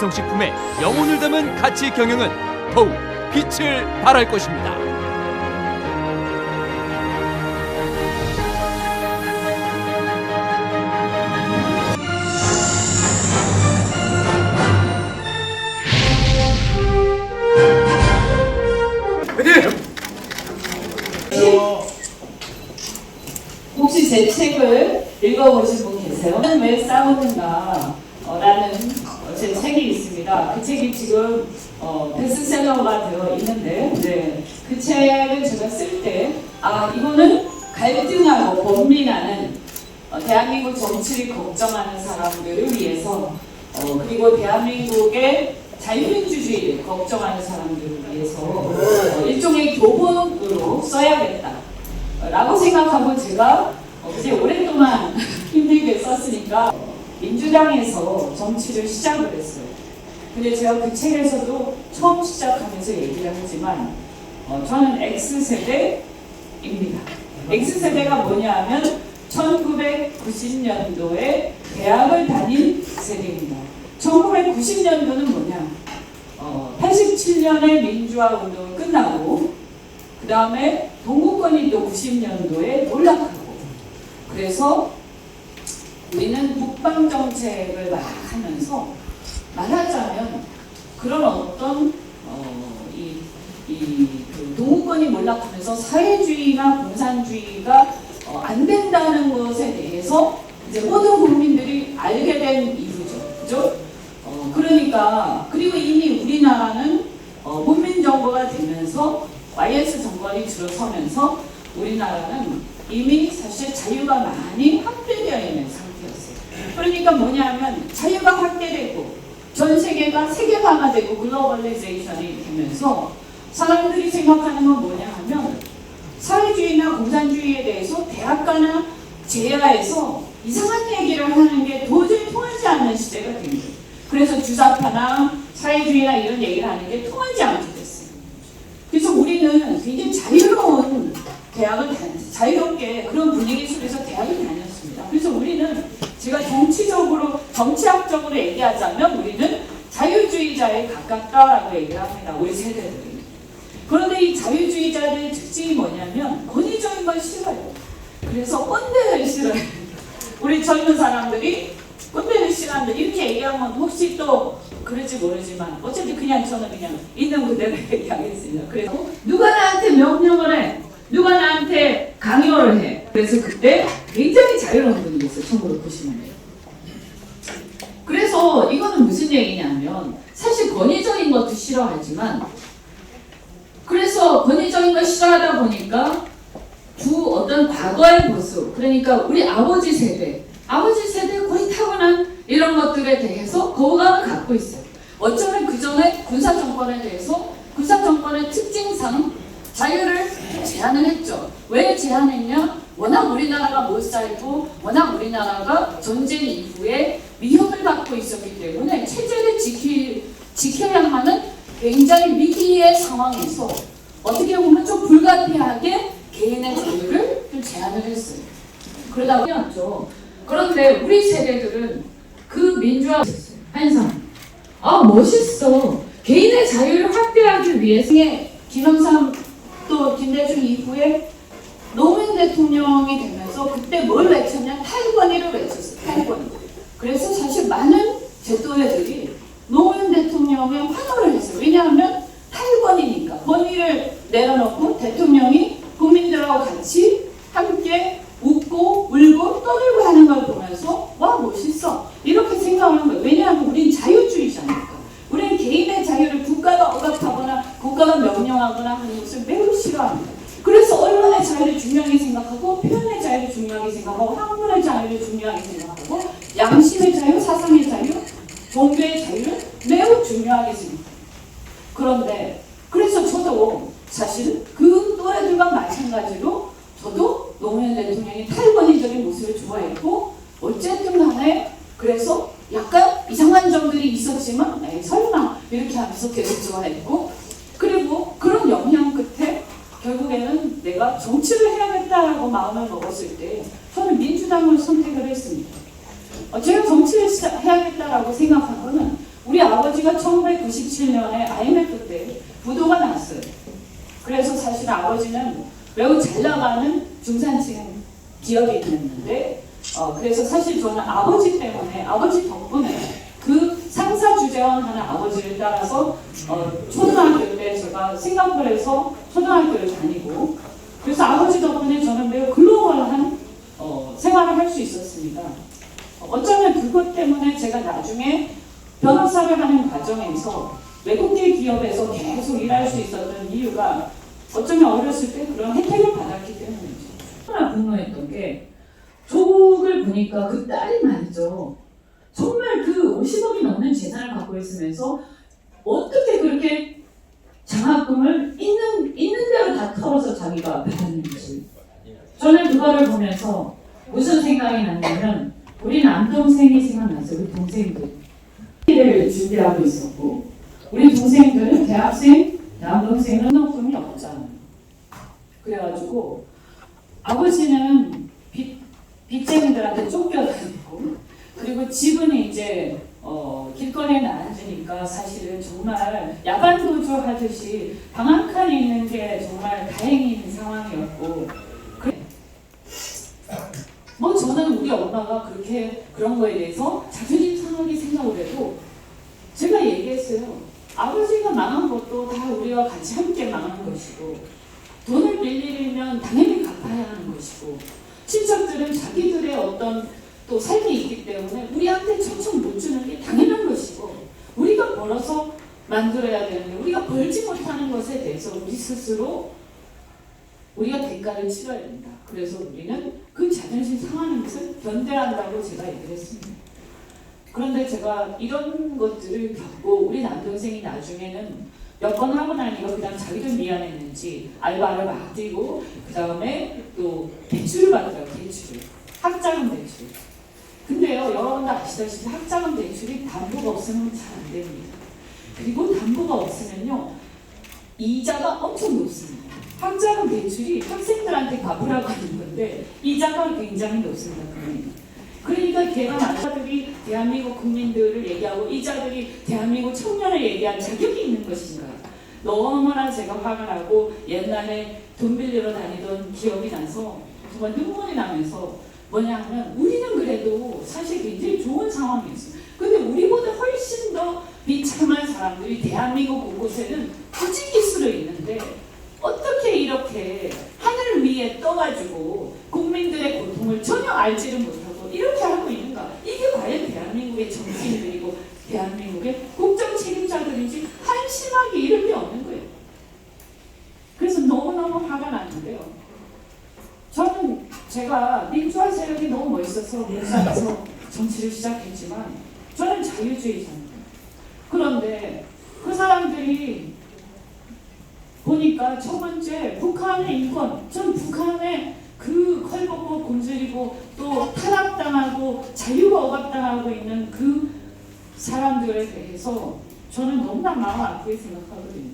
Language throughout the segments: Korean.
기성식품의 영혼을 담은 가치 경영은 더욱 빛을 발할 것입니다. 혹시 제 책을 읽어보신 분 계세요? 왜 싸우는가? 라는 제 책이 있습니다. 그 책이 지금 베스트셀러가 되어 있는데, 그 책을 제가 쓸 때, 이거는 갈등하고 범민하는 대한민국 정치를 걱정하는 사람들을 위해서, 그리고 대한민국의 자유민주주의를 걱정하는 사람들을 위해서 일종의 교본으로 써야겠다 라고 생각하고 제가 이제 오랫동안 힘들게 썼으니까 민주당에서 정치를 시작을 했어요. 근데 제가 그 책에서도 처음 시작하면서 얘기를 하지만 저는 X세대입니다. X세대가 뭐냐 하면 1990년도에 대학을 다닌 세대입니다. 1990년도는 뭐냐? 87년에 민주화 운동이 끝나고 그 다음에 동구권이 또 90년도에 몰락하고, 그래서 우리는 국방정책을 막 하면서 말하자면 그런 어떤 그 동구권이 몰락하면서 사회주의나 공산주의가 안 된다는 것에 대해서 이제 모든 국민들이 알게 된 이유죠. 그죠? 그러니까, 그리고 이미 우리나라는 문민정부가 되면서 YS 정권이 들어서면서 우리나라는 이미 사실 자유가 많이 확대되어 있는 상태였어요. 그러니까 뭐냐면 자유가 확대되고 전 세계가 세계화가 되고 글로벌리제이션이 되면서 사람들이 생각하는 건 뭐냐 하면 사회주의나 공산주의에 대해서 대학가나 제야에서 이상한 얘기를 하는 게 도저히 통하지 않는 시대가 된 거예요. 그래서 주사파나 사회주의나 이런 얘기를 하는 게 통하지 않게 됐어요. 그래서 우리는 굉장히 자유로운 대학을 자유롭게 그런 분위기 속에서 대학을 다녔습니다. 그래서 우리는 제가 정치학적으로 얘기하자면 우리는 자유주의자에 가깝다라고 얘기를 합니다. 우리 세대들이. 그런데 이 자유주의자들의 특징이 뭐냐면 권위적인 걸 싫어요. 그래서 꼰대를 싫어요. 우리 젊은 사람들이 꼰대를 싫어한다 이렇게 얘기하면 혹시 또 그럴지 모르지만 어쨌든 그냥 저는 그냥 있는 그대로 얘기하겠습니다. 그래서 누가 나한테 명령을 해? 누가 나한테 강요를 해? 그래서 그때 굉장히 자유로운 분위기였어요. 1990년에. 그래서 이거는 무슨 얘기냐면 사실 권위적인 것도 싫어하지만, 그래서 권위적인 걸 싫어하다 보니까 어떤 과거의 모습, 그러니까 우리 아버지 세대 거의 타고난 이런 것들에 대해서 거부감을 갖고 있어요. 어쩌면 그 전에 군사정권에 대해서 군사정권의 특징상 자유를 제한을 했죠. 왜 제한했냐? 워낙 우리나라가 못 살고 워낙 우리나라가 전쟁 이후에 위협을 받고 있었기 때문에 체제를 지켜야 하는 굉장히 위기의 상황에서 어떻게 보면 좀 불가피하게 개인의 자유를 좀 제한을 했어요. 그러다 보니까 그런데 우리 세대들은 그 민주화 한상 멋있어. 개인의 자유를 확대하기 위해서 김영삼 또 김대중 이후에 노무현 대통령이 되면서 그때 뭘 외쳤냐? 탈권위를 외쳤어요. 탈권위. 그래서 사실 많은 제 또래들이 노무현 대통령에 환호를 했어요. 왜냐하면 탈권위니까 권위를 내려놓고 대통령이 국민들하고 같이 함께 웃고 울고 떠들고 하는 걸 보면서 와 멋있어 이렇게 생각하는 거예요. 왜냐하면 우린 자유주의자니까. 우리는 개인의 자유를 국가가 억압하거나 국가가 명령하거나 하는 것을 매우 싫어합니다. 그래서 언론의 자유를 중요하게 생각하고 표현의 자유를 중요하게 생각하고 학문의 자유를 중요하게 생각하고 양심의 자유, 사상의 자유, 종교의 자유를 매우 중요하게 생각해요. 그런데 그래서 저도 사실 그 또래들과 마찬가지로 저도 노무현 대통령이 탈권위적인 모습을 좋아했고 어쨌든 간에 그래서 약간 이상한 점들이 있었지만 설마 이렇게 하면서 계속 좋아했고, 그리고 그런 영향 끝에 결국에는 내가 정치를 해야겠다라고 마음을 먹었을 때 저는 민주당을 선택을 했습니다. 제가 정치를 해야겠다라고 생각한 거는 우리 아버지가 1997년에 IMF 때 부도가 났어요. 그래서 사실 아버지는 매우 잘 나가는 중산층 기업에 있는데 그래서 사실 저는 아버지 때문에, 아버지 덕분에 그 상사 주재원 하는 아버지를 따라서 초등학교 때 제가 싱가포르에서 초등학교를 다니고, 그래서 아버지 덕분에 저는 매우 글로벌한 생활을 할 수 있었습니다. 어쩌면 그것 때문에 제가 나중에 변호사를 하는 과정에서 외국계 기업에서 계속 일할 수 있었던 이유가 어쩌면 어렸을 때 그런 혜택을 받았기 때문이죠. 하나 분노했던 게, 조국을 보니까 그 딸이 말이죠. 정말 그 50억이 넘는 재산을 갖고 있으면서 어떻게 그렇게 장학금을 있는 대로 다 털어서 자기가 받았는지. 저는 그거를 보면서 무슨 생각이 났냐면, 우리 남동생이 생각났어요. 우리 동생들. 를 준비하고 있었고, 우리 동생들은 대학생, 남동생은 등록금이 없잖아요. 그래가지고 아버지는 빚쟁이들한테 쫓겨다니고, 그리고 집은 이제 길거리에 앉으니까 사실은 정말 야반도주 하듯이 방 한 칸에 있는 게 정말 다행인 상황이었고, 뭐 저는 우리 엄마가 그렇게 그런 거에 대해서 자존심 상하게 생각을 해도 제가 얘기했어요. 아버지가 망한 것도 다 우리와 같이 함께 망한 것이고, 돈을 빌리면 당연히 갚아야 하는 것이고, 친척들은 자기들의 어떤 또 삶이 있기 때문에 우리한테 천천 못 주는 게 당연한 것이고, 우리가 벌어서 만들어야 되는데 우리가 벌지 못하는 것에 대해서 우리 스스로 우리가 대가를 치러야 된다. 그래서 우리는 그 자존심 상하는 것을 견뎌야 한다고 제가 얘기를 했습니다. 그런데 제가 이런 것들을 겪고 우리 남동생이 나중에는 몇 번 하고 나니까 그냥 자기도 미안했는지 알바를 막 뛰고, 그 다음에 또 대출을 받더라고요. 대출, 학자금 대출. 근데요, 여러분도 아시다시피 학자금 대출이 담보가 없으면 잘 안 됩니다. 그리고 담보가 없으면요, 이자가 엄청 높습니다. 학자금 대출이 학생들한테 갚으라고 하는 건데 이자가 굉장히 높습니다. 그러니까 걔가 남자들이 대한민국 국민들을 얘기하고 이자들이 대한민국 청년을 얘기할 자격이 있는 것인가. 너무나 제가 화가 나고 옛날에 돈 빌리러 다니던 기억이 나서 정말 눈물이 나면서, 뭐냐 하면 우리는 그래도 사실 굉장히 좋은 상황이었어요. 근데 우리보다 훨씬 더 비참한 사람들이 대한민국 곳곳에는 부지기수로 있는데, 어떻게 이렇게 하늘 위에 떠가지고 국민들의 고통을 전혀 알지를 못하고 이렇게 하고 있는가. 이게 과연 대한민국의 정치인들이고 대한민국의 국정 책임자들인지 한심하게 이럴 게 없는 거예요. 그래서 너무너무 화가 났는데요. 저는 제가 민주화 세력이 너무 멋있어서 민주당에서 정치를 시작했지만 저는 자유주의자입니다. 그런데 그 사람들이 보니까 첫 번째 북한의 인권, 전 북한의 그 컬벗고 굶주리고 또 탄압당하고 자유가 억압당하고 있는 그 사람들에 대해서 저는 너무나 마음 아프게 생각하거든요.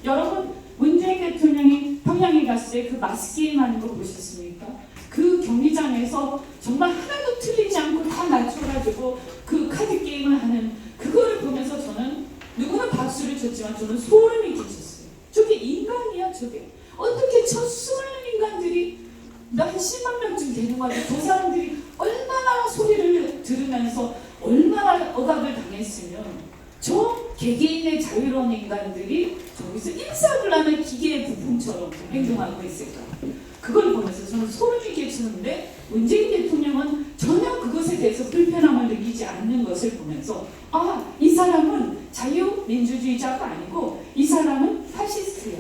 여러분, 문재인 대통령이 평양에 갔을 때 그 마스게임 하는 거 보셨습니까? 그 경기장에서 정말 하나도 틀리지 않고 다 맞춰가지고 그 카드 게임을 하는 그거를 보면서 저는 누구는 박수를 쳤지만 저는 소름이 끼쳤어요. 저게 인간이야, 저게. 어떻게 저 수많은 인간들이 한 10만 명쯤 되는 거 같아요. 저 사람들이 얼마나 소리를 들으면서 얼마나 억압을 당했으면 저 개개인의 자유로운 인간들이 저기서 일사불란한 기계의 부품처럼 행동하고 있을까. 그걸 보면서 저는 소름이 끼치는데, 문재인 대통령은 전혀 그것에 대해서 불편함을 느끼지 않는 것을 보면서, 아, 이 사람은 자유민주주의자가 아니고 이 사람은 파시스트야.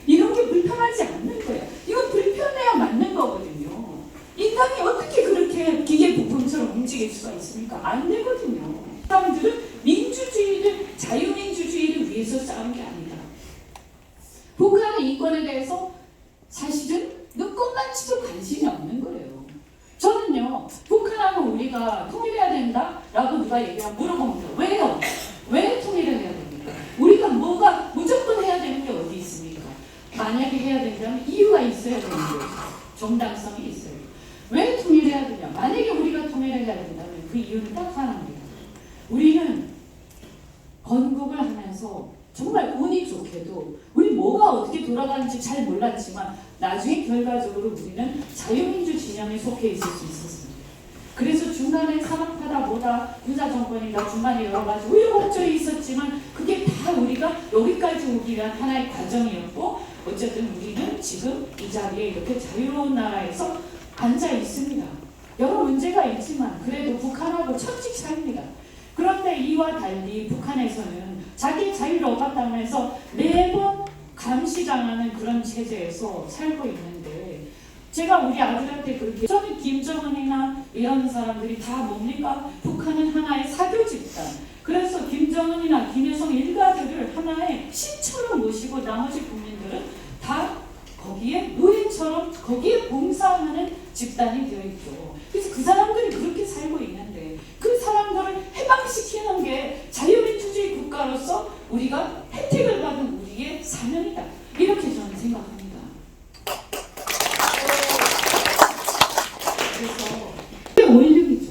이런 게 불편하지 않는 거야. 이건 불편해야 맞는 거거든요. 인간이 어떻게 그렇게 기계 부품처럼 움직일 수가 있습니까? 안 되거든요. 사람들은 민주주의를, 자유민주주의를 위해서 싸운 게 아니다. 북한의 인권에 대해서 사실은 눈꼽만치도 관심이 없는 거예요. 저는요, 북한하고 우리가 통일해야 된다라고 누가 얘기하면 물어봅니다. 왜요? 왜 통일을 해야 됩니까? 우리가 뭐가 무조건 해야 되는 게 어디 있습니까? 만약에 해야 된다면 이유가 있어야 되는 거죠. 정당성이 있어요. 왜 통일해야 되냐? 만약에 우리가 통일을 해야 된다면 그 이유는 딱 하나입니다. 우리는 건국을 하면서 정말 운이 좋게도 우리 뭐가 어떻게 돌아가는지 잘 몰랐지만 나중에 결과적으로 우리는 자유민주 진영에 속해 있을 수 있었습니다. 그래서 중간에 산업화다 뭐다 군사 정권이다 중간에 여러 가지 우여곡절이 있었지만 그게 다 우리가 여기까지 오기 위한 하나의 과정이었고 어쨌든 우리는 지금 이 자리에 이렇게 자유로운 나라에서 앉아 있습니다. 여러 문제가 있지만 그래도 북한하고 천지 차이입니다. 그런데 이와 달리 북한에서는 자기 자유를 억압하면서 매번 감시당하는 그런 체제에서 살고 있는데 제가 우리 아들한테 그렇게 저는 김정은이나 이런 사람들이 다 뭡니까? 북한은 하나의 사교 집단. 그래서 김정은이나 김여성 일가들을 하나의 신처럼 모시고 나머지 국민들은 다 거기에 노예처럼 거기에 봉사하는 집단이 되어 있죠. 그래서 그 사람들이 그렇게 살고 있는데 그 사람들을 해방시키는 게 자유민주주의 국가로서 우리가 혜택을 받은 우리의 사명이다. 이렇게 저는 생각합니다. 그래서 5.16이죠.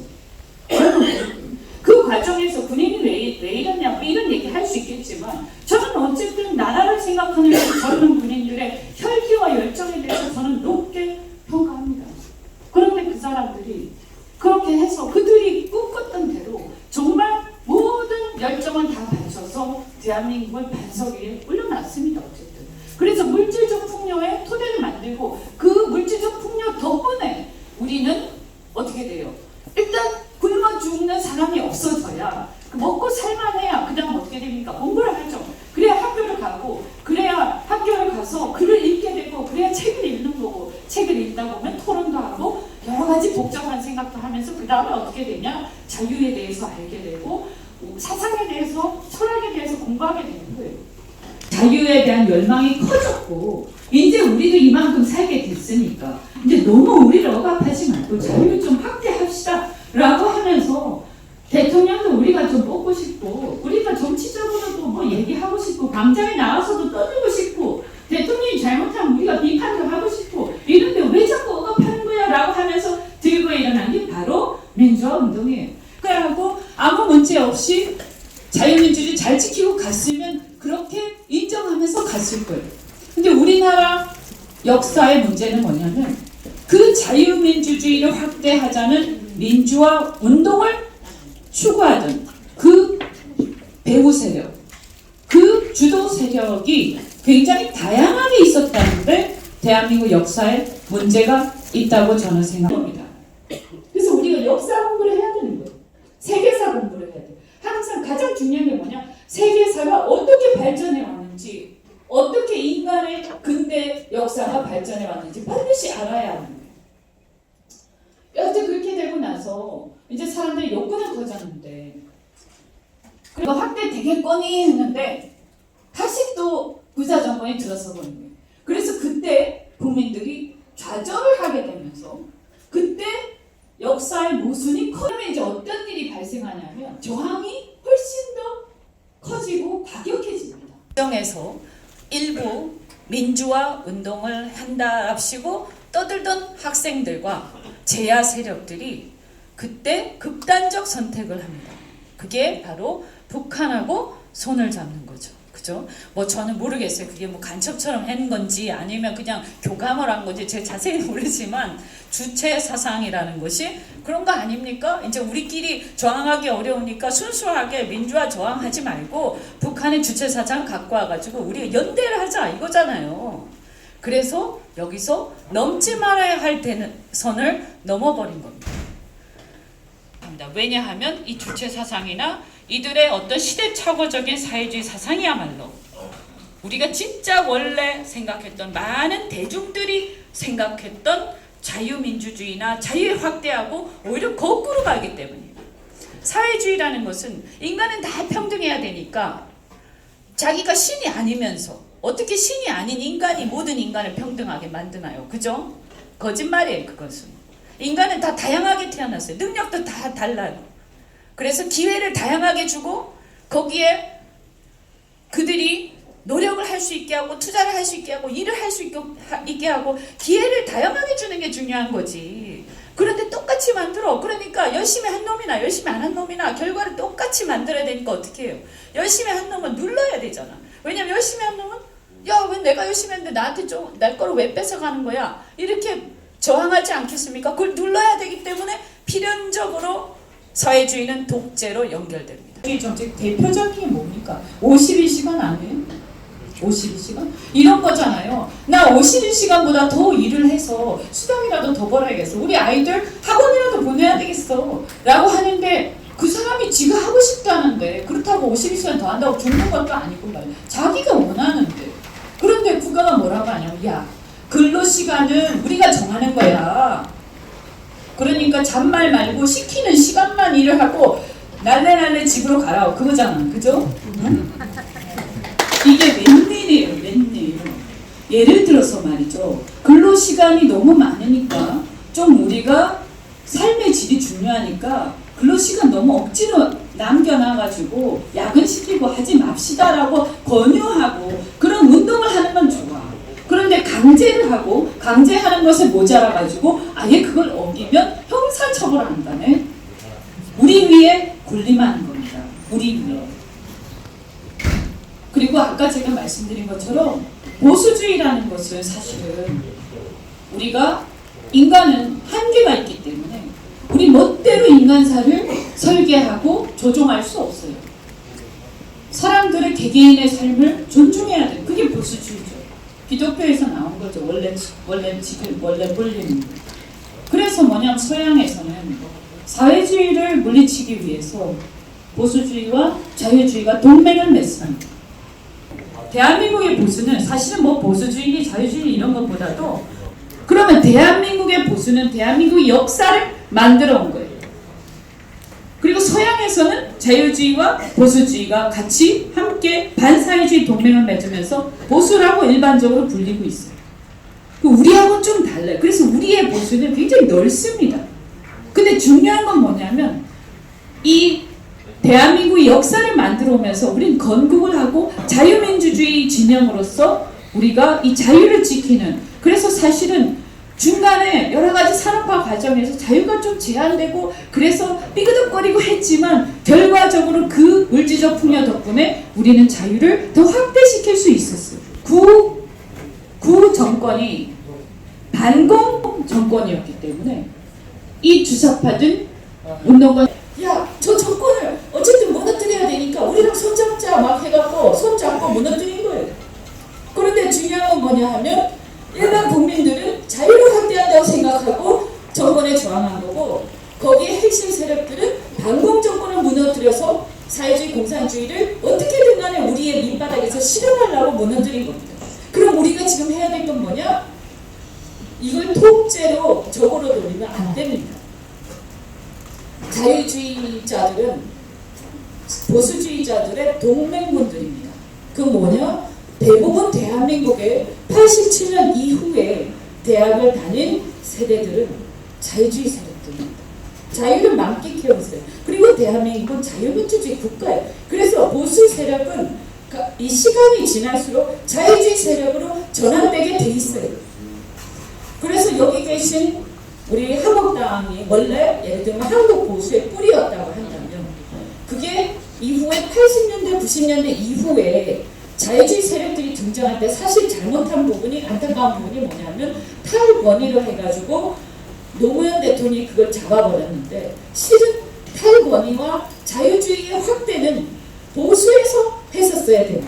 그 과정에서 군인이 왜 이러냐 이런 얘기 할 수 있겠지만 저는 어쨌든 나라를 생각하는 젊은 군인들의 혈기와 열정에 대해서 저는 높게 평가합니다. 그런데 그 사람들이 그렇게 해서 그들이 꿈꿨던 대로 정말 모든 열정을 다 바쳐서 대한민국을 반석 위에 올려놨습니다. 어쨌든 그래서 물질적 풍요의 토대를 만들고 그 물질적 풍요 덕분에 우리는 어떻게 돼요? 일단 굶어 죽는 사람이 없어져야 먹고 살만해야 그다음 어떻게 됩니까? 공부를 하죠. 그래야 학교를 가고 그래야 학교를 가서 글을 읽게 되고 그래야 책을 읽는 거고 책을 읽다 보면 토론도 하고 여러 가지 복잡한 생각도 하면서 그 다음에 어떻게 되냐? 자유에 대해서 알게 되고 사상에 대해서 철학에 대해서 공부하게 되는 거예요. 자유에 대한 열망이 커졌고 이제 우리도 이만큼 살게 됐으니까 이제 너무 우리를 억압하지 말고 자유를 좀 확대합시다 라고 하면서 대통령도 우리가 좀 뽑고 싶고 우리가 정치적으로도 뭐 얘기하고 싶고 광장에 나와서도 떠들고 싶고 대통령이 잘못하면 우리가 비판도 하고 싶고 이런데 왜 자꾸 억압하는 거야 라고 하면서 들고 일어난 게 바로 민주화 운동이에요. 그래갖고 아무 문제 없이 자유민주주의 잘 지키고 갔으면 그렇게 인정하면서 갔을 거예요. 근데 우리나라 역사의 문제는 뭐냐면 그 자유민주주의를 확대하자는 민주화 운동을 추구하던 그 배후 세력, 그 주도 세력이 굉장히 다양하게 있었다는데 대한민국 역사에 문제가 있다고 저는 생각합니다. 그래서 우리가 역사 공부를 해야 되는 거예요. 세계사 공부를 해야 돼요. 항상 가장 중요한 게 뭐냐? 세계사가 어떻게 발전해 왔는지, 어떻게 인간의 근대 역사가 발전해 왔는지 반드시 알아야 하는 거예요. 여하튼 그렇게 되고 나서 이제 사람들이 욕구는 커졌는데 그리고 확대 되겠거니 했는데 다시 또 군사정권이 들어서 버린 거예요. 그래서 그때 국민들이 좌절을 하게 되면서 그때 역사의 모순이 커지면 이제 어떤 일이 발생하냐면 저항이 훨씬 더 커지고 과격해집니다. 정에서 일부 민주화 운동을 한답시고 떠들던 학생들과 제야 세력들이 그때 극단적 선택을 합니다. 그게 바로 북한하고 손을 잡는 거죠. 그죠? 뭐 저는 모르겠어요. 그게 뭐 간첩처럼 한 건지 아니면 그냥 교감을 한 건지 제가 자세히 모르지만 주체 사상이라는 것이 그런 거 아닙니까? 이제 우리끼리 저항하기 어려우니까 순수하게 민주화 저항하지 말고 북한의 주체 사상 갖고 와가지고 우리 연대를 하자 이거잖아요. 그래서 여기서 넘지 말아야 할 선을 넘어버린 겁니다. 왜냐하면 이 주체 사상이나 이들의 어떤 시대착오적인 사회주의 사상이야말로 우리가 진짜 원래 생각했던 많은 대중들이 생각했던 자유민주주의나 자유에 확대하고 오히려 거꾸로 가기 때문이에요. 사회주의라는 것은 인간은 다 평등해야 되니까 자기가 신이 아니면서 어떻게 신이 아닌 인간이 모든 인간을 평등하게 만드나요? 그죠? 거짓말이에요. 그것은. 인간은 다 다양하게 태어났어요. 능력도 다 달라요. 그래서 기회를 다양하게 주고 거기에 그들이 노력을 할 수 있게 하고 투자를 할 수 있게 하고 일을 할 수 있게 하고 기회를 다양하게 주는 게 중요한 거지. 그런데 똑같이 만들어. 그러니까 열심히 한 놈이나 열심히 안 한 놈이나 결과를 똑같이 만들어야 되니까 어떻게 해요? 열심히 한 놈은 눌러야 되잖아. 왜냐면 열심히 한 놈은 야, 왜 내가 열심히 했는데 나한테 좀 내 거를 왜 뺏어가는 거야? 이렇게 저항하지 않겠습니까? 그걸 눌러야 되기 때문에 필연적으로 사회주의는 독재로 연결됩니다. 이 정책 대표적인 게 뭡니까? 51시간 안 해요? 52시간? 이런 거잖아요. 나 51시간보다 더 일을 해서 수당이라도 더 벌어야겠어. 우리 아이들 학원이라도 보내야 되겠어. 라고 하는데 그 사람이 지가 하고 싶다는데 그렇다고 52시간 더 한다고 죽는 것도 아니고 말이야. 자기가 원하는데. 그런데 국가가 뭐라고 하냐면 야, 근로시간은 우리가 정하는 거야. 그러니까 잔말 말고 시키는 시간만 일을 하고 날래날래 집으로 가라. 그거잖아. 그죠? 응? 이게 웬일이에요, 웬일. 예를 들어서 말이죠. 근로시간이 너무 많으니까 좀 우리가 삶의 질이 중요하니까 근로시간 너무 억지로 남겨놔가지고 야근시키고 하지 맙시다라고 권유하고 그런 운동을 하는 건 좋아. 그런데 강제를 하고 강제하는 것에 모자라가지고 아예 그걸 어기면 형사처벌한다네. 우리 위에 군림하는 겁니다. 우리 위에. 그리고 아까 제가 말씀드린 것처럼 보수주의라는 것은 사실은 우리가 인간은 한계가 있기 때문에 우리 멋대로 인간사를 설계하고 조종할 수 없어요. 사람들의 개개인의 삶을 존중해야 돼요. 그게 보수주의죠. 기독교에서 나온 거죠. 원래 본립입니다. 그래서 뭐냐면 서양에서는 사회주의를 물리치기 위해서 보수주의와 자유주의가 동맹을 맺습니다. 대한민국의 보수는 사실은 뭐 보수주의, 자유주의 이런 것보다도 그러면 대한민국의 보수는 대한민국의 역사를 만들어 온 거예요. 그리고 서양에서는 자유주의와 보수주의가 같이 함께 반사회주의 동맹을 맺으면서 보수라고 일반적으로 불리고 있어요. 우리하고는 좀 달라요. 그래서 우리의 보수는 굉장히 넓습니다. 근데 중요한 건 뭐냐면 이 대한민국의 역사를 만들어 오면서 우리는 건국을 하고 자유민주주의 진영으로서 우리가 이 자유를 지키는, 그래서 사실은 중간에 여러 가지 산업화 과정에서 자유가 좀 제한되고 그래서 삐그덕거리고 했지만 결과적으로 그 물질적 풍요 덕분에 우리는 자유를 더 확대시킬 수 있었어요. 구 정권이 반공 정권이었기 때문에 이 주사파든 운동권 야, 저 정권을 어쨌든 무너뜨려야 되니까 우리랑 손잡자 막 해갖고 손잡고 무너뜨린 거예요. 그런데 중요한 건 뭐냐 하면 일반 국민들은 자유를 확대한다고 생각하고 정권에 저항한 거고 거기에 핵심 세력들은 반공 정권을 무너뜨려서 사회주의 공산주의를 어떻게든 간에 우리의 밑바닥에서 실현하려고 무너뜨린 겁니다. 그럼 우리가 지금 해야 될 건 뭐냐? 이걸 통째로 적으로 돌리면 안 됩니다. 자유주의자들은 보수주의자들의 동맹군들입니다. 그 뭐냐? 대부분 대한민국의 87년 이후에 대학을 다닌 세대들은 자유주의 세력들입니다. 자유를 만끽해오세요. 그리고 대한민국은 자유민주주의 국가예요. 그래서 보수 세력은 이 시간이 지날수록 자유주의 세력으로 전환되게 돼 있어요. 그래서 여기 계신 우리 한국당이 원래 예를 들면 한국 보수의 뿌리였다고 한다면 그게 이후에 80년대, 90년대 이후에 자유주의 세력들이 등장할 때 사실 잘못한 부분이, 안타까운 부분이 뭐냐면 탈권위를 해가지고 노무현 대통령이 그걸 잡아버렸는데 실은 탈권위와 자유주의의 확대는 보수에서 했었어야 됩니다.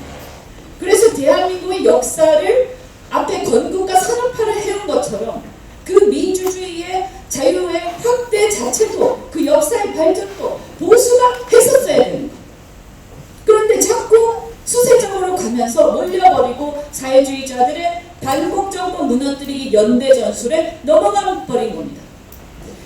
그래서 대한민국의 역사를 앞에 건국과 산업화를 해온 것처럼 그 민주주의의 자유의 확대 자체도 그 역사의 발전도 보수가 했었어야 됩니다. 그런데 자꾸 수세적으로 가면서 몰려버리고 사회주의자들의 반공정권 무너뜨리기 연대전술에 넘어가 버린 겁니다.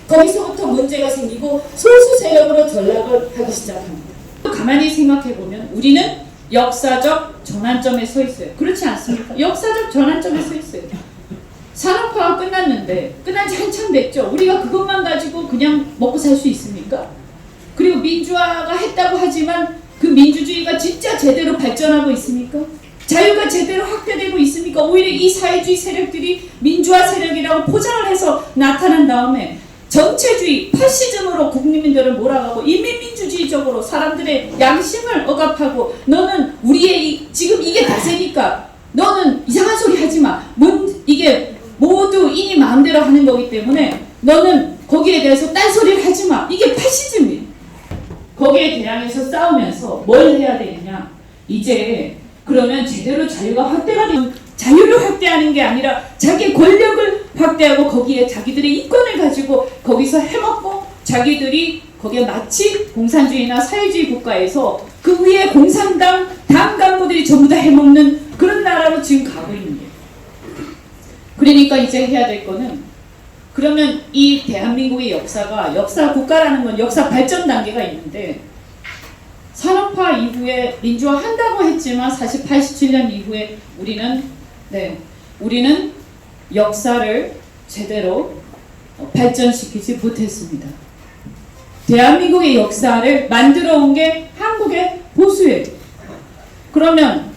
거기서부터 문제가 생기고 소수 세력으로 전락을 하기 시작합니다. 가만히 생각해보면 우리는 역사적 전환점에 서 있어요. 그렇지 않습니까? 역사적 전환점에 서 있어요. 산업화가 끝났는데 끝난 지 한참 됐죠. 우리가 그것만 가지고 그냥 먹고 살 수 있습니까? 그리고 민주화가 했다고 하지만 그 민주주의가 진짜 제대로 발전하고 있습니까? 자유가 제대로 확대되고 있습니까? 오히려 이 사회주의 세력들이 민주화 세력이라고 포장을 해서 나타난 다음에 전체주의, 파시즘으로 국민들을 몰아가고 인민민주주의적으로 사람들의 양심을 억압하고 너는 지금 이게 대세니까 너는 이상한 소리 하지 마. 이게 모두 이니 마음대로 하는 거기 때문에 너는 거기에 대해서 딴소리를 하지 마. 이게 파시즘이에요. 거기에 대항해서 싸우면서 뭘 해야 되느냐. 이제 그러면 제대로 자유가 확대가 되면 자유를 확대하는 게 아니라 자기 권력을 확대하고 거기에 자기들의 이권을 가지고 거기서 해먹고 자기들이 거기에 마치 공산주의나 사회주의 국가에서 그 위에 공산당 당 간부들이 전부 다 해먹는 그런 나라로 지금 가고 있는 거예요. 그러니까 이제 해야 될 거는 그러면 이 대한민국의 역사 국가라는 건 역사 발전 단계가 있는데 산업화 이후에 민주화한다고 했지만 사실 87년 이후에 우리는 역사를 제대로 발전시키지 못했습니다. 대한민국의 역사를 만들어 온 게 한국의 보수예요. 그러면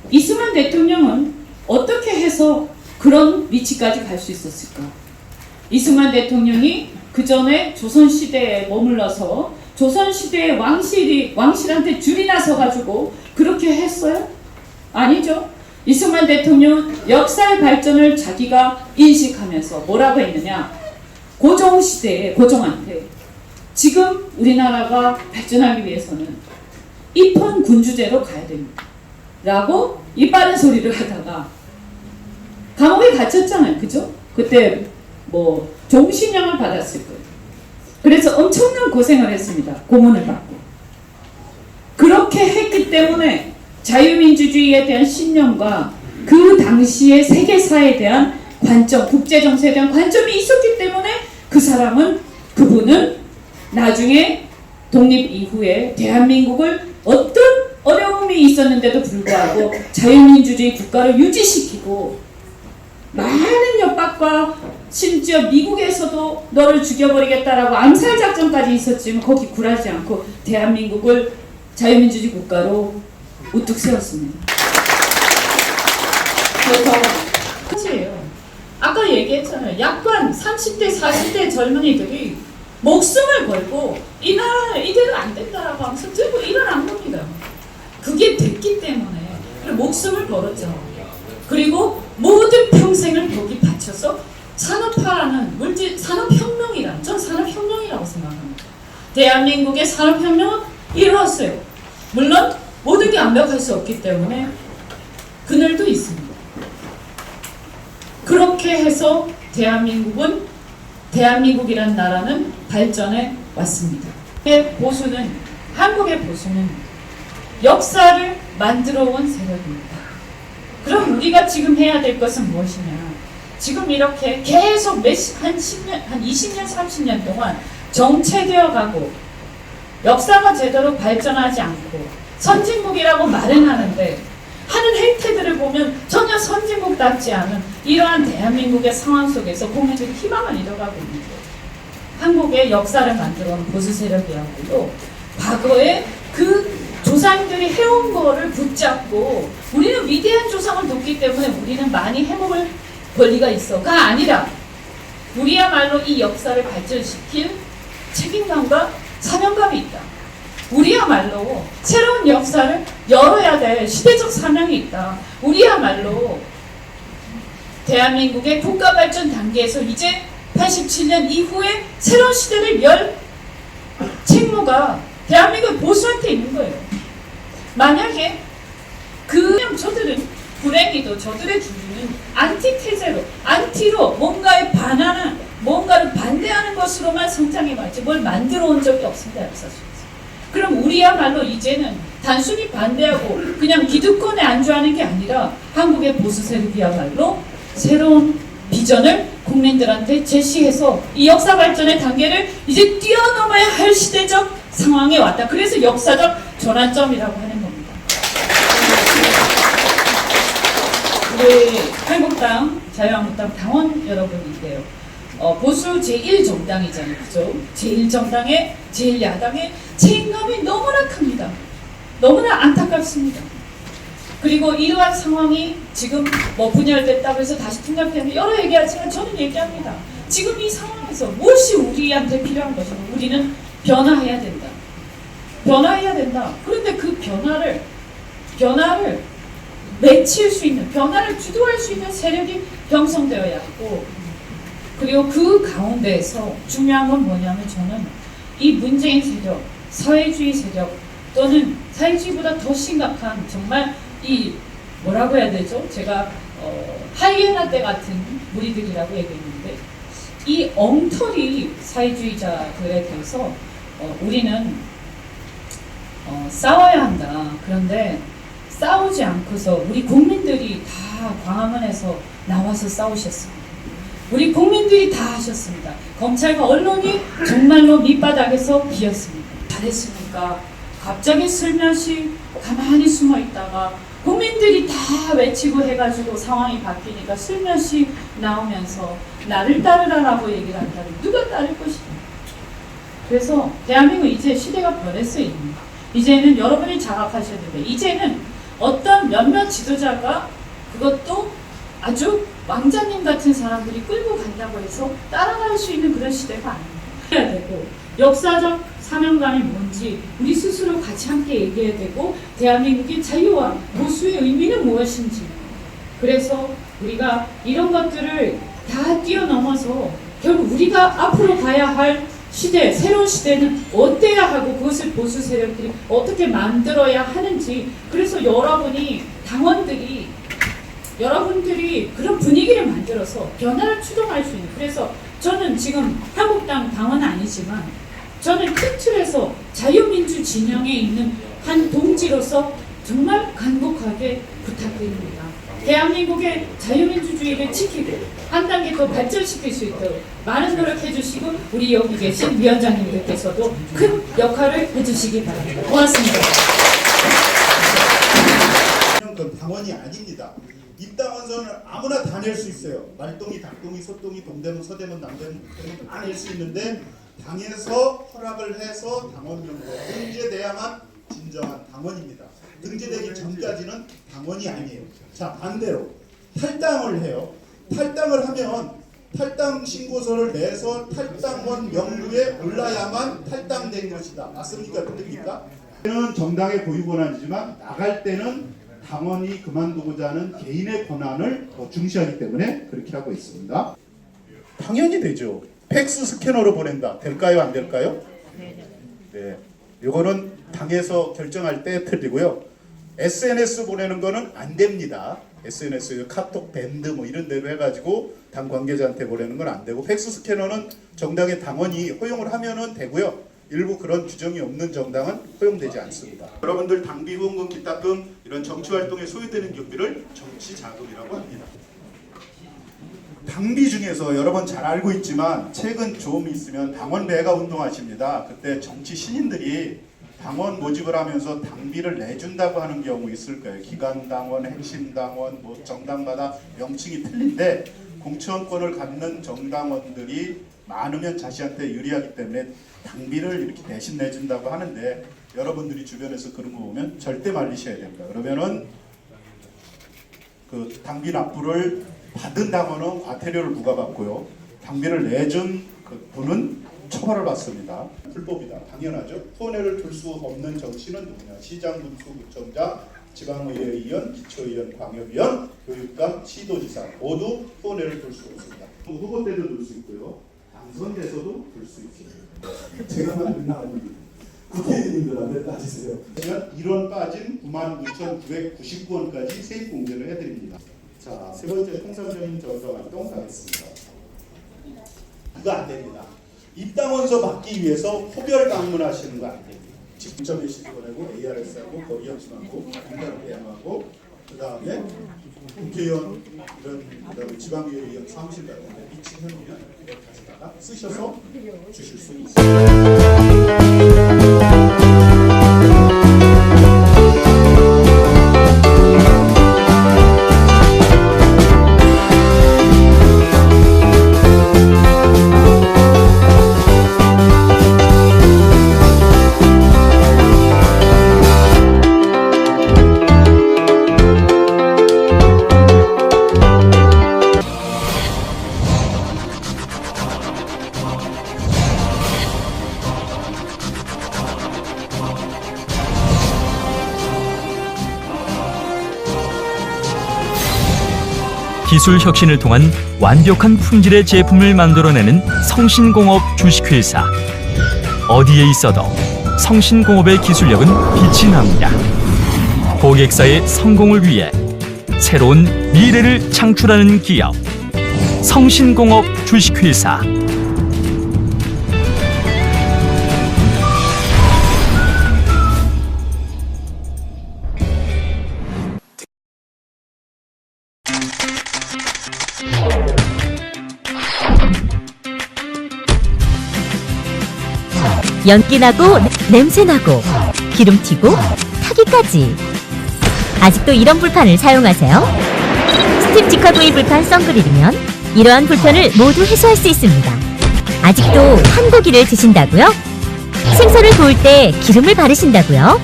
이승만 대통령은 어떻게 해서 그런 위치까지 갈 수 있었을까? 이승만 대통령이 그 전에 조선시대에 머물러서 조선시대의 왕실한테 줄이 나서가지고 그렇게 했어요? 아니죠. 이승만 대통령은 역사의 발전을 자기가 인식하면서 뭐라고 했느냐. 고종시대에 고종한테 지금 우리나라가 발전하기 위해서는 입헌 군주제로 가야 됩니다. 라고 이빠른 소리를 하다가 감옥에 갇혔잖아요. 그죠? 그때 종신형을 받았을 거예요. 그래서 엄청난 고생을 했습니다. 고문을 받고. 그렇게 했기 때문에 자유민주주의에 대한 신념과 그 당시의 세계사에 대한 관점, 국제정세에 대한 관점이 있었기 때문에 그분은 나중에 독립 이후에 대한민국을 어떤 어려움이 있었는데도 불구하고 자유민주주의 국가를 유지시키고 많은 협박과 심지어 미국에서도 너를 죽여버리겠다라고 암살작전까지 있었지만 거기 굴하지 않고 대한민국을 자유민주주의 국가로 우뚝 세웠습니다. 그래서 사실이에요. 아까 얘기했잖아요. 약관 30대 40대 젊은이들이 목숨을 걸고 이 나라는 이대로 안 된다라고 하면서 들고 일어난 겁니다. 그게 됐기 때문에 목숨을 걸었죠. 그리고 모든 평생을 거기 바쳐서 산업화라는 산업혁명이란 전 산업혁명이라고 생각합니다. 대한민국의 산업혁명은 이루었어요. 물론 모든 게 완벽할 수 없기 때문에 그늘도 있습니다. 그렇게 해서 대한민국이란 나라는 발전해 왔습니다. 한국의 보수는 역사를 만들어 온 세력입니다. 그럼 우리가 지금 해야 될 것은 무엇이냐? 지금 이렇게 계속 한 20년, 30년 동안 정체되어 가고 역사가 제대로 발전하지 않고 선진국이라고 말은 하는데 하는 행태들을 보면 전혀 선진국답지 않은 이러한 대한민국의 상황 속에서 국민들이 희망을 잃어가고 있는 거예요. 한국의 역사를 만들어온 보수 세력이야말로 과거에 그 조상들이 해온 거를 붙잡고 우리는 위대한 조상을 뒀기 때문에 우리는 많이 해먹을 권리가 있어가 아니라 우리야말로 이 역사를 발전시킬 책임감과 사명감이 있다. 우리야말로 새로운 역사를 열어야 될 시대적 사명이 있다. 우리야말로 대한민국의 국가 발전 단계에서 이제 87년 이후에 새로운 시대를 열 책무가 대한민국 보수한테 있는 거예요. 만약에 그냥 저들은 불행히도 저들의 주류는 안티로 뭔가에 반하는 뭔가를 반대하는 것으로만 성장해왔지 뭘 만들어 온 적이 없습니다. 역사 속에서. 그럼 우리야말로 이제는 단순히 반대하고 그냥 기득권에 안주하는 게 아니라 한국의 보수 세력이야말로 새로운 비전을 국민들한테 제시해서 이 역사 발전의 단계를 이제 뛰어넘어야 할 시대적 상황에 왔다. 그래서 역사적 전환점이라고 하는 겁니다. 우리 한국당, 자유한국당 당원 여러분인데요. 보수 제1정당이잖아요. 그죠? 제1정당의, 제1야당의 책임감이 너무나 큽니다. 너무나 안타깝습니다. 그리고 이러한 상황이 지금 분열됐다고 해서 다시 분열되는 여러 얘기하지만 저는 얘기합니다. 지금 이 상황에서 무엇이 우리한테 필요한 것이고 우리는 변화해야 된다. 변화해야 된다. 그런데 그 변화를 맺힐 수 있는, 변화를 주도할 수 있는 세력이 형성되어야 하고, 그리고 그 가운데에서 중요한 건 뭐냐면 저는 이 문재인 세력, 사회주의 세력 또는 사회주의보다 더 심각한 정말 이 뭐라고 해야 되죠? 제가 하이에나 때 같은 무리들이라고 얘기했는데 이 엉터리 사회주의자들에 대해서 우리는 싸워야 한다. 그런데 싸우지 않고서 우리 국민들이 다 광화문에서 나와서 싸우셨습니다. 우리 국민들이 다 하셨습니다. 검찰과 언론이 정말로 밑바닥에서 비었습니다. 잘했습니까? 갑자기 슬며시 가만히 숨어 있다가 국민들이 다 외치고 해가지고 상황이 바뀌니까 슬며시 나오면서 나를 따르라라고 얘기를 한다면 누가 따를 것이냐. 그래서 대한민국 이제 시대가 변했어요. 이제는 여러분이 자각하셔야 됩니다. 이제는 어떤 몇몇 지도자가 그것도 아주 왕자님 같은 사람들이 끌고 간다고 해서 따라갈 수 있는 그런 시대가 아닙니다. 해야 되고 역사적 사명감이 뭔지 우리 스스로 같이 함께 얘기해야 되고 대한민국의 자유와 보수의 의미는 무엇인지 그래서 우리가 이런 것들을 다 뛰어넘어서 결국 우리가 앞으로 가야 할 시대, 새로운 시대는 어때야 하고 그것을 보수 세력들이 어떻게 만들어야 하는지 그래서 여러분들이 그런 분위기를 만들어서 변화를 추동할 수 있는 그래서 저는 지금 한국당 당은 아니지만 저는 큰 틀에서 자유민주 진영에 있는 한 동지로서 정말 간곡하게 부탁드립니다. 대한민국의 자유민주주의를 지키고 한 단계 더 발전시킬 수 있도록 많은 노력해 주시고 우리 여기 계신 위원장님들께서도 큰 역할을 해주시기 바랍니다. 고맙습니다. 그건 당원이 아닙니다. 입당원서는 아무나 다 낼 수 있어요. 말동이, 닭동이, 소동이, 동대문, 서대문, 남대문, 북대문 다 낼 수 있는데 당에서 허락을 해서 당원 명부가 등재돼야만 진정한 당원입니다. 등재되기 전까지는 당원이 아니에요. 자 반대로 탈당을 해요. 탈당을 하면 탈당 신고서를 내서 탈당원 명부에 올라야만 탈당된 것이다. 맞습니까? 틀립니까? 는 정당의 고유 권한이지만 나갈 때는 당원이 그만두고자 하는 개인의 권한을 더 중시하기 때문에 그렇게 하고 있습니다. 당연히 되죠. 팩스 스캐너로 보낸다. 될까요? 안 될까요? 네. 이거는 당에서 결정할 때 틀리고요. SNS 보내는 거는 안 됩니다. SNS, 카톡, 밴드 뭐 이런 데로 해가지고 당 관계자한테 보내는 건 안 되고 팩스 스캐너는 정당의 당원이 허용을 하면은 되고요. 일부 그런 규정이 없는 정당은 허용되지 않습니다. 여러분들 당비 후원금, 기타금 이런 정치활동에 소요되는 경비를 정치자금이라고 합니다. 당비 중에서 여러분 잘 알고 있지만 최근 좀 있으면 당원배가 운동하십니다. 그때 정치 신인들이 당원 모집을 하면서 당비를 내준다고 하는 경우 있을 거예요. 기간당원, 핵심당원, 뭐 정당마다 명칭이 틀린데 공천권을 갖는 정당원들이 많으면 자신한테 유리하기 때문에 당비를 이렇게 대신 내준다고 하는데 여러분들이 주변에서 그런 거 보면 절대 말리셔야 됩니다. 그러면은 그 당비 납부를 받은 당원은 과태료를 부과받고요. 당비를 내준 그 분은 처벌을 받습니다. 불법이다. 당연하죠. 후원회를 둘 수 없는 정치는 누구냐? 시장, 군수, 구청장, 지방의회 의원, 기초의원, 광역의원, 교육감, 시도지사 모두 후원회를 둘 수 없습니다. 후보 때도 둘 수 있고요. 당선돼서도 둘 수 있습니다. 제가 만든 아닙니다. 국회의원님들한테 따지세요. 제가 1원 빠진 99,999원까지 세입 공제를 해드립니다. 자, 세 번째 통상적인 정당활동 가겠습니다. 이거 안 됩니다. 입당원서 받기 위해서 호별 방문하시는 거 안 됩니다. 직접 메시지 보내고 ARS하고 거리 협심하고 인간을 대항하고 그 다음에 국회의원 이런 그다음에 지방의회 의원 사무실 같은 데 미친해놓으면 이걸 가져다가 쓰셔서 주실 수 있습니다. 기술 혁신을 통한 완벽한 품질의 제품을 만들어내는 성신공업 주식회사. 어디에 있어도 성신공업의 기술력은 빛이 납니다. 고객사의 성공을 위해 새로운 미래를 창출하는 기업. 성신공업 주식회사. 연기나고 냄새나고 기름튀고 타기까지. 아직도 이런 불판을 사용하세요? 스팀 직화구이 불판 썬그릴이면 이러한 불편을 모두 해소할 수 있습니다. 아직도 탄 고기를 드신다고요? 생선을 구울 때 기름을 바르신다고요?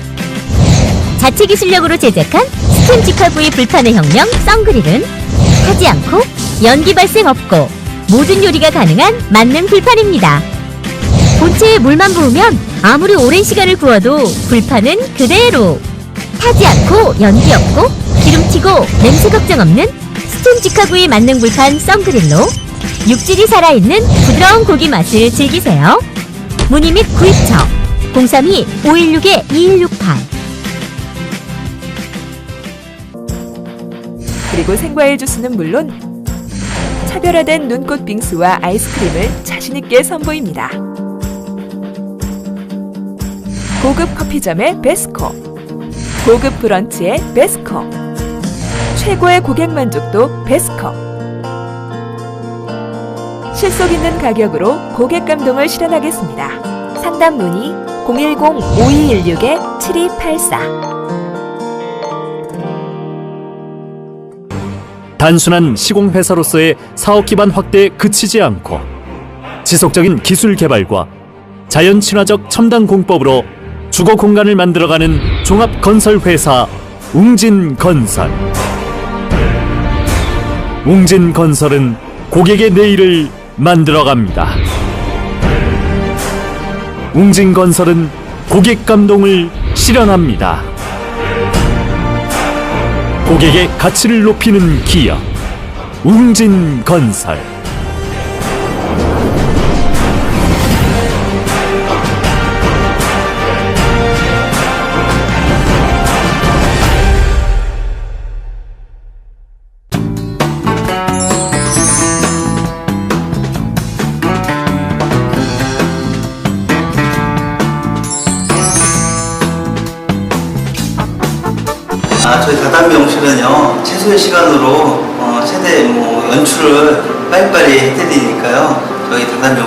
자체 기술력으로 제작한 스팀 직화구이 불판의 혁명 썬그릴은 타지 않고 연기 발생 없고 모든 요리가 가능한 만능 불판입니다. 본체에 물만 부으면 아무리 오랜 시간을 구워도 불판은 그대로. 타지 않고 연기 없고 기름 튀고 냄새 걱정 없는 스팀 직화구이 만능 불판 썬그릴로 육질이 살아있는 부드러운 고기 맛을 즐기세요. 문의 및 구입처 032-516-2168. 그리고 생과일 주스는 물론 차별화된 눈꽃 빙수와 아이스크림을 자신있게 선보입니다. 고급 커피점의 베스코, 고급 브런치의 베스코, 최고의 고객 만족도 베스코. 실속 있는 가격으로 고객 감동을 실현하겠습니다. 상담 문의 010-5216-7284. 단순한 시공회사로서의 사업 기반 확대에 그치지 않고 지속적인 기술 개발과 자연 친화적 첨단 공법으로 주거 공간을 만들어가는 종합 건설 회사 웅진건설. 웅진건설은 고객의 내일을 만들어갑니다. 웅진건설은 고객 감동을 실현합니다. 고객의 가치를 높이는 기업 웅진건설. 저희 다단계 용실은요 최소의 시간으로 최대 연출을 빨리빨리 해드리니까요 저희 다단계